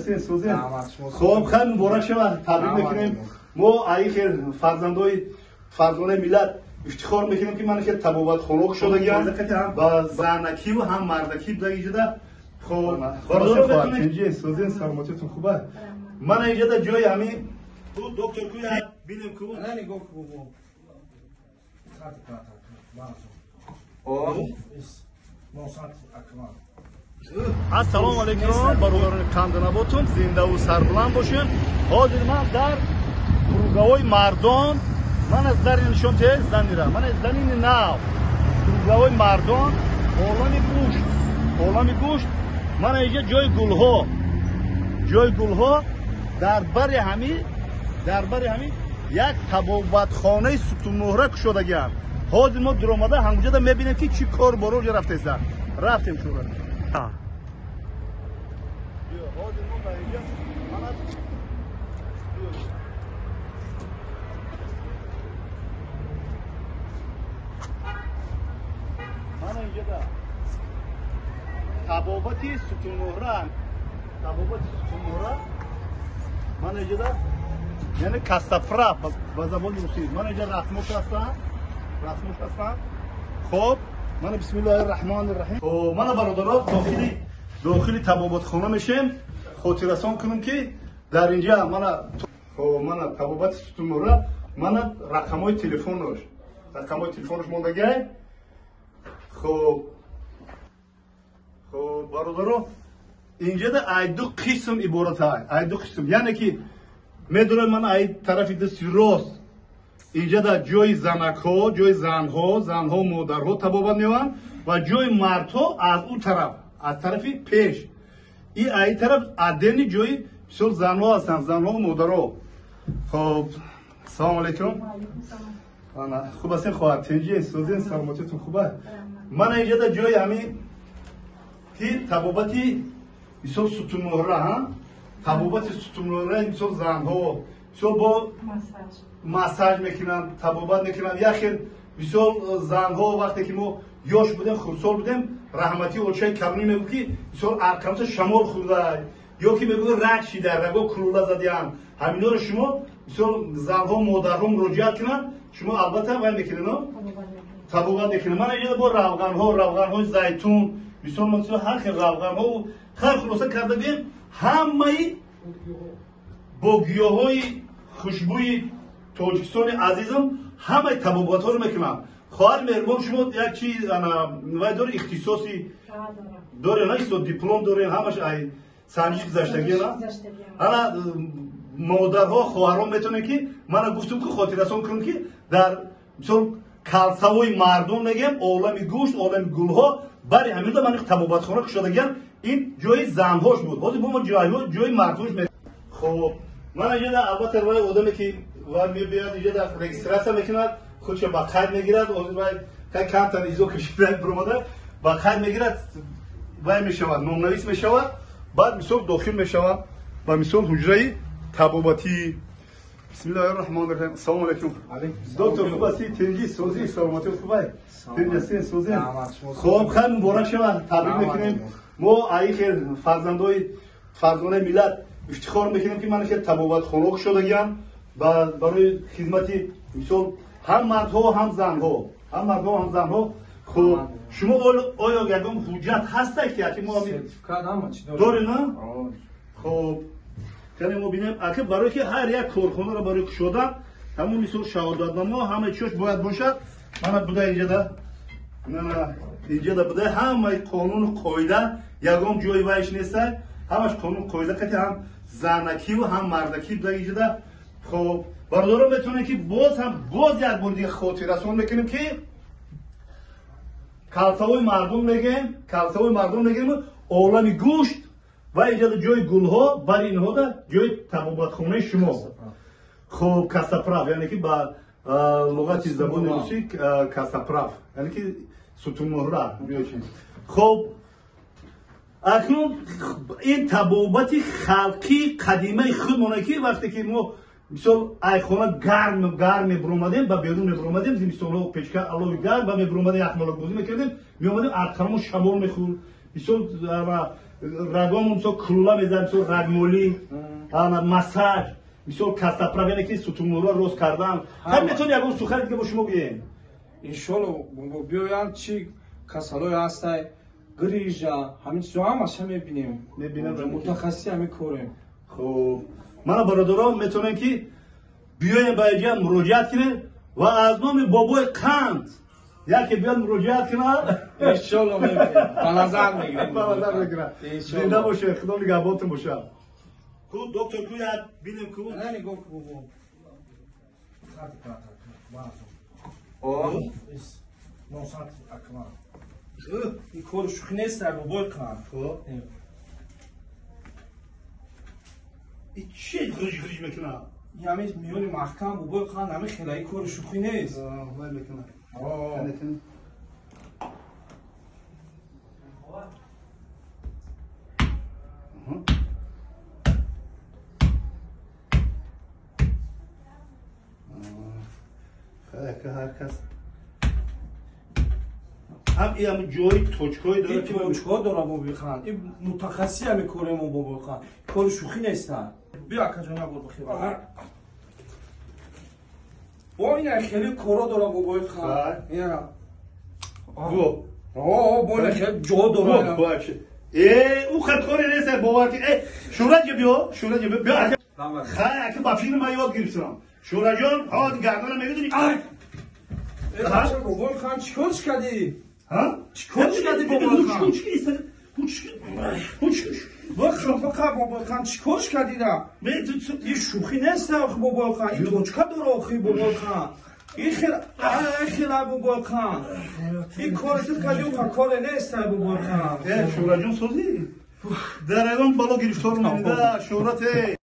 جسین سوزین خوب خیلی مبارک شود تبریک میکنیم ما ای خیر فرزندان ملت افتخار میکنیم که من خیلی تبابت خنک شدگیم و زنکی و هم مردکی در اینجا خب باردار بتونید سوزین سلامتیتون خوبه من اینجا در جای همین دکتر کوی بینیم کو نه نگاه کو السلام علیکم برادران کندناباتون زنده و سربلند باشین حاضر من در فرودگاه مردان من از در نشون ته زنیرم من از زنین ناو فرودگاه مردان عالم گوشت من اینجا جای گلها در بر همین یک تبابتخانه ستونمهره شدگیم حاضر ما در آمده همونجا میبینیم که چی کار برو رفتیم شورا من اینجا دا تبابتی ستونمهره من اینجا دا یعنی کاستپرا با زبان روسی من اینجا رسموش هستم خب من بسم الله الرحمن الرحیم من برادران داخلی تبابتخانه میشیم خاطررسان کنم که در اینجا من تبابت ستونمهره من رقمای تلفنش موندگه خب برادران اینجا در ای دو قسم عبارت های یعنی که میدونم من ای طرفی دستی راست اینجا در جای زنک‌ها جای زنها مادرها تبابت میوان و جای مردها از اون طرف از طرفی پیش ای طرف عدنی جای بسیار زنها هستن زنها و مادرها خب سلام علیکم خوب هستین خواهد تنجی سوزین سلامتیتون خوبه من اینجا در جای همین که تبابتی بسیار ستونمهره تبابت ستونمهره بسیار زنها بسیار با مساج میکنن تبابت میکنن یا خیر بسیار زنها وقتی که ما یاش بودیم خردسال بودیم رحمتی اولشای کمونی میگو که بسیار ارکمت شمال خورده یا که میگو رد شیده رگو کلوله زدیم همینا رو شما بسیار زنها مادرها مراجعت کنن شما البته وای میکنن تبابت میکنن من اینجا با روغنهای زیتون بسیار منصوب هر خیلی روغنها و خیلی خلاصه کرده بیم همه با گیاهای خوشبوی تاجیکستان عزیزم همه تبابت ها رو میکنم خواهر مهربان شما یک چیز وای داره اختصاصی داره نه دیپلم داره همش ای سنجش گذشتگی نه انا مادرها خواهران میتونه که من گفتم که خاطررسان کنم که در مثلا کالسوی مردم میگم عالم گوشت عالم گلها برای همین من تبابت خانه شدگم این جای زنهاش بود حاضر با ما جای مردوش می خب من اینجا البته روی آدمی که وای میاد اینجا در رجیستراسیون میکند خودش با خرید میگیرد وای کم تا ایزو کشیده برآمده با خرید میگیرد وای میشود نامنویس میشود بعد مثلا داخل میشود و مثلا حجره تبابتی بسم الله الرحمن الرحیم السلام علیکم دکتر خوب هستی تنجی سوزی سلامتی خوبه تنجی سوزی خوب خیلی مبارک شود تبریک میکنیم ما ای خیر فرزندان ملت افتخار میکنیم که من خیلی تبابت خنک شدگیم و برای خدمتی مثال هم مردها هم زنها خب شما آیا یکم حجت هسته که ما داری نه خب خیلی ما بینیم اگه برای که هر یک کارخانه رو برای شدن همون مثال شهادتنامه همه چیش باید باشد من بوده اینجا بوده همه قانون قاعده یگام جای وایش نیست همش قانون قاعده که هم زنکی و هم مردکی بوده اینجا خب برادران بتونه که باز یک بار دیگه خاطررسان میکنیم که کالسوی مردم میگیم عالم گوشت و اینجا جای گلها برای اینها دا جای تبابتخانه شما خب کاستپراف یعنی که با لغت زبان روسی کاستپراف یعنی که ستونمهره خب اکنون این تبابت خلقی قدیمه خودمونه که وقتی که ما مثال ای خانه گرم برآمدیم با بیرون برآمدیم زمستان ها پیشکا علاوه گرم و برآمدیم احمال بازی میکردیم میآمدیم ارکانمون شمال میخورد مثال رگام مثل کلولا میزنم مثل رگمولی مساج مثل کاستاپراوینه که ستونمورا روز کردن هم میتونی اگه سخنی دیگه با شما بگیم انشالله بیایم چی کسالای هستای گریجا همین چیزا هم میبینیم متخصصی هم میکنیم خب من برادرام میتونن که بیاین به اینجا مراجعت کنن و از نام بابای قند یکی بیاد مراجعت کنن انشالله میبینیم به نظر میگیریم زنده باشه خدا نگهبانتون باشه کو دکتر کو یاد ببینیم کو نه نگاه کو نوسات اکمال این کار شوخی نیست در بابای قند خب این چی گریج گریج میکنه یعنی میونی محکم بابای قند همه خیلی کار شوخی نیست وای میکنه که هر کس هم این جای توچکای داره این توچکا داره بابای قند این متخصصی هم میکنه بابای قند کار شوخی نیست بیا کجا نبود بخیر با این خیلی کارا داره بابای قند اینا گو با این خیلی جا داره او خط کاری نیست باور که شورا بیا خیلی که با فیلم ما یاد گرفتم شورا جان ها گردن میگیری بابای قند چیکار کردی ها چیکار کردی بابای قند فقط بابای قند چیکار کردی این شوخی نیست بابای قند این توچکا داره آخی بابای قند این خیلی بابای قند این کارت کردی کار نیست بابای قند شورا جان سوزی در ایوان بالا گرفتار مونده شورت